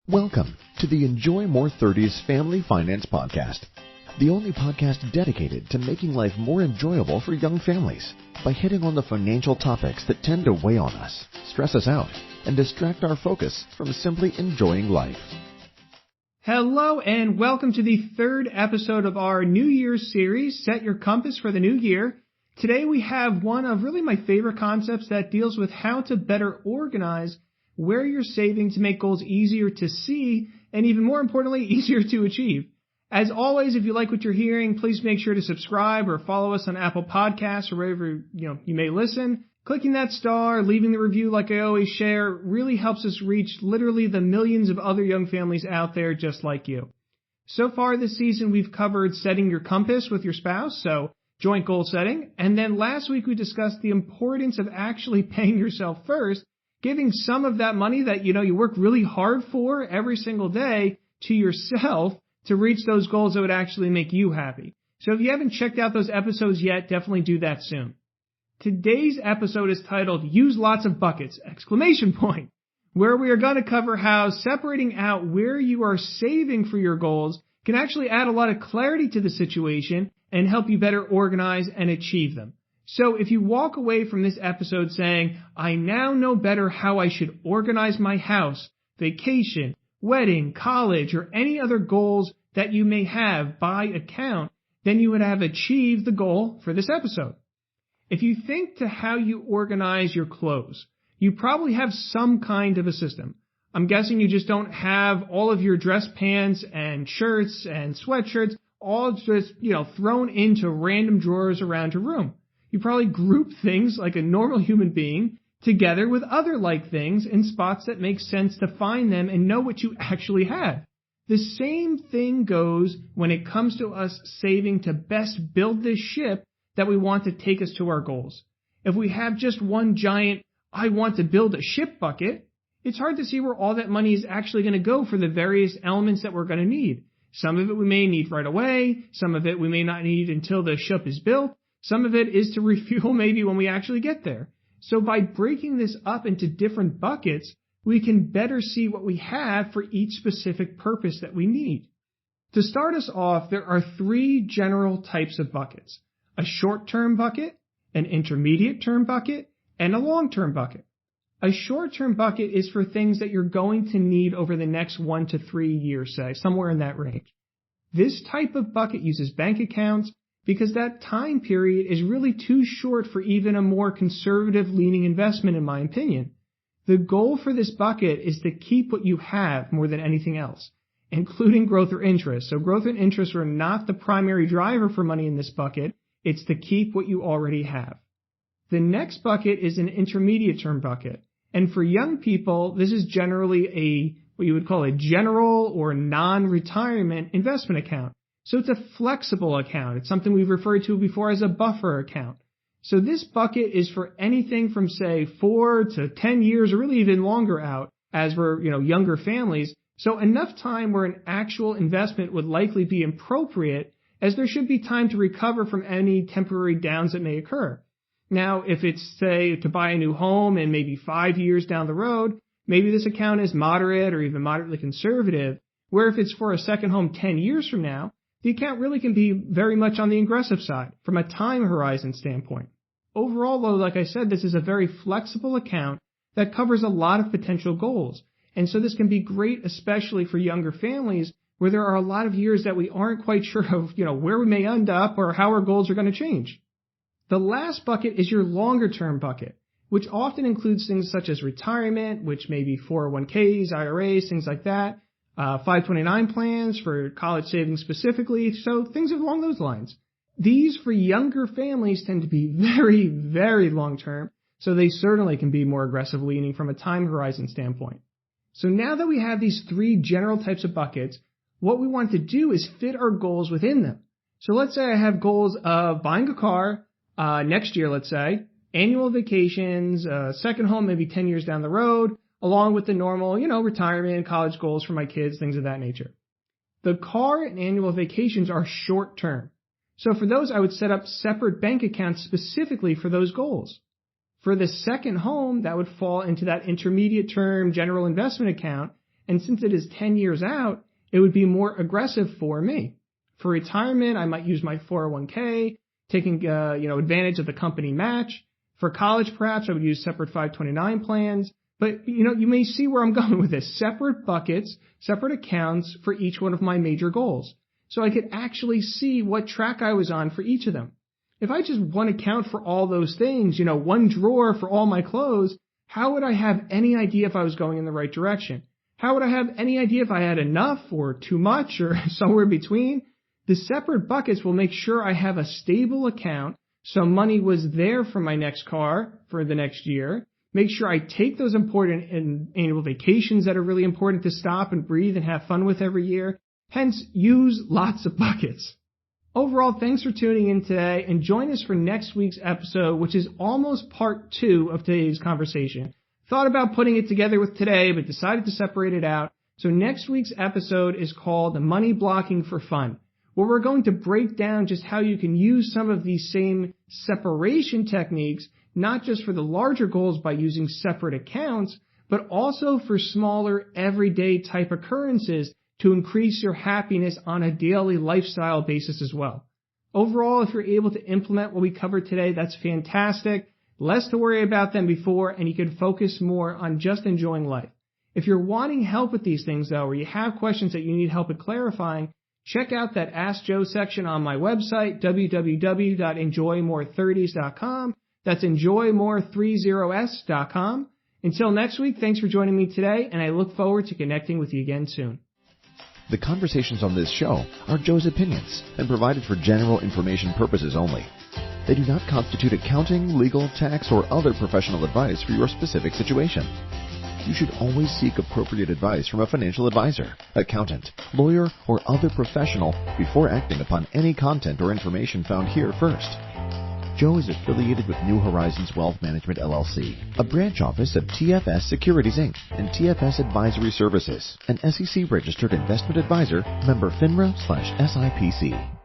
Welcome to the Enjoy More 30s Family Finance Podcast, the only podcast dedicated to making life more enjoyable for young families by hitting on the financial topics that tend to weigh on us, stress us out, and distract our focus from simply enjoying life. Hello and welcome to the third episode of our New Year's series, Set Your Compass for the New Year. Today we have one of really my favorite concepts that deals with how to better organize where you're saving to make goals easier to see and, even more importantly, easier to achieve. As always, if you like what you're hearing, please make sure to subscribe or follow us on Apple Podcasts or wherever you may listen. Clicking that star, leaving the review like I always share, really helps us reach literally the millions of other young families out there just like you. So far this season, we've covered setting your compass with your spouse, so joint goal setting. And then last week, we discussed the importance of actually paying yourself first, giving some of that money that you work really hard for every single day to yourself to reach those goals that would actually make you happy. So if you haven't checked out those episodes yet, definitely do that soon. Today's episode is titled Use Lots of Buckets! Where we are going to cover how separating out where you are saving for your goals can actually add a lot of clarity to the situation and help you better organize and achieve them. So if you walk away from this episode saying, I now know better how I should organize my house, vacation, wedding, college, or any other goals that you may have by account, then you would have achieved the goal for this episode. If you think to how you organize your clothes, you probably have some kind of a system. I'm guessing you just don't have all of your dress pants and shirts and sweatshirts all just, thrown into random drawers around your room. You probably group things like a normal human being together with other like things in spots that make sense to find them and know what you actually have. The same thing goes when it comes to us saving to best build this ship that we want to take us to our goals. If we have just one giant, I want to build a ship bucket, it's hard to see where all that money is actually going to go for the various elements that we're going to need. Some of it we may need right away. Some of it we may not need until the ship is built. Some of it is to refuel maybe when we actually get there. So by breaking this up into different buckets, we can better see what we have for each specific purpose that we need. To start us off, there are three general types of buckets: a short-term bucket, an intermediate-term bucket, and a long-term bucket. A short-term bucket is for things that you're going to need over the next 1 to 3 years, say, somewhere in that range. This type of bucket uses bank accounts because that time period is really too short for even a more conservative-leaning investment, in my opinion. The goal for this bucket is to keep what you have more than anything else, including growth or interest. So growth and interest are not the primary driver for money in this bucket. It's to keep what you already have. The next bucket is an intermediate-term bucket. And for young people, this is generally what you would call a general or non-retirement investment account. So it's a flexible account. It's something we've referred to before as a buffer account. So this bucket is for anything from, say, 4 to 10 years or really even longer out as we're, younger families. So enough time where an actual investment would likely be appropriate, as there should be time to recover from any temporary downs that may occur. Now, if it's, say, to buy a new home and maybe 5 years down the road, maybe this account is moderate or even moderately conservative, where if it's for a second home 10 years from now, the account really can be very much on the aggressive side from a time horizon standpoint. Overall, though, like I said, this is a very flexible account that covers a lot of potential goals. And so this can be great, especially for younger families where there are a lot of years that we aren't quite sure of, where we may end up or how our goals are going to change. The last bucket is your longer term bucket, which often includes things such as retirement, which may be 401ks, IRAs, things like that. 529 plans for college savings specifically, so things along those lines. These for younger families tend to be very, very long-term, so they certainly can be more aggressive leaning from a time horizon standpoint. So now that we have these three general types of buckets, what we want to do is fit our goals within them. So let's say I have goals of buying a car next year, let's say, annual vacations, second home maybe 10 years down the road, along with the normal, retirement, college goals for my kids, things of that nature. The car and annual vacations are short term. So for those, I would set up separate bank accounts specifically for those goals. For the second home, that would fall into that intermediate term general investment account, And since it is 10 years out, it would be more aggressive for me. For retirement, I might use my 401k, taking advantage of the company match. For college, perhaps I would use separate 529 plans. But, you may see where I'm going with this. Separate buckets, separate accounts for each one of my major goals. So I could actually see what track I was on for each of them. If I just one account for all those things, one drawer for all my clothes, how would I have any idea if I was going in the right direction? How would I have any idea if I had enough or too much or somewhere between? The separate buckets will make sure I have a stable account, so money was there for my next car for the next year. Make sure I take those important annual vacations that are really important to stop and breathe and have fun with every year. Hence, use lots of buckets. Overall, thanks for tuning in today, and join us for next week's episode, which is almost part 2 of today's conversation. Thought about putting it together with today, but decided to separate it out. So next week's episode is called Money Blocking for Fun, where we're going to break down just how you can use some of these same separation techniques, not just for the larger goals by using separate accounts, but also for smaller everyday type occurrences to increase your happiness on a daily lifestyle basis as well. Overall, if you're able to implement what we covered today, that's fantastic. Less to worry about than before, and you can focus more on just enjoying life. If you're wanting help with these things, though, or you have questions that you need help with clarifying, check out that Ask Joe section on my website, www.enjoymore30s.com. That's enjoymore30s.com. Until next week, thanks for joining me today, and I look forward to connecting with you again soon. The conversations on this show are Joe's opinions and provided for general information purposes only. They do not constitute accounting, legal, tax, or other professional advice for your specific situation. You should always seek appropriate advice from a financial advisor, accountant, lawyer, or other professional before acting upon any content or information found here first. Joe is affiliated with New Horizons Wealth Management, LLC, a branch office of TFS Securities, Inc., and TFS Advisory Services, an SEC-registered investment advisor, member FINRA/SIPC.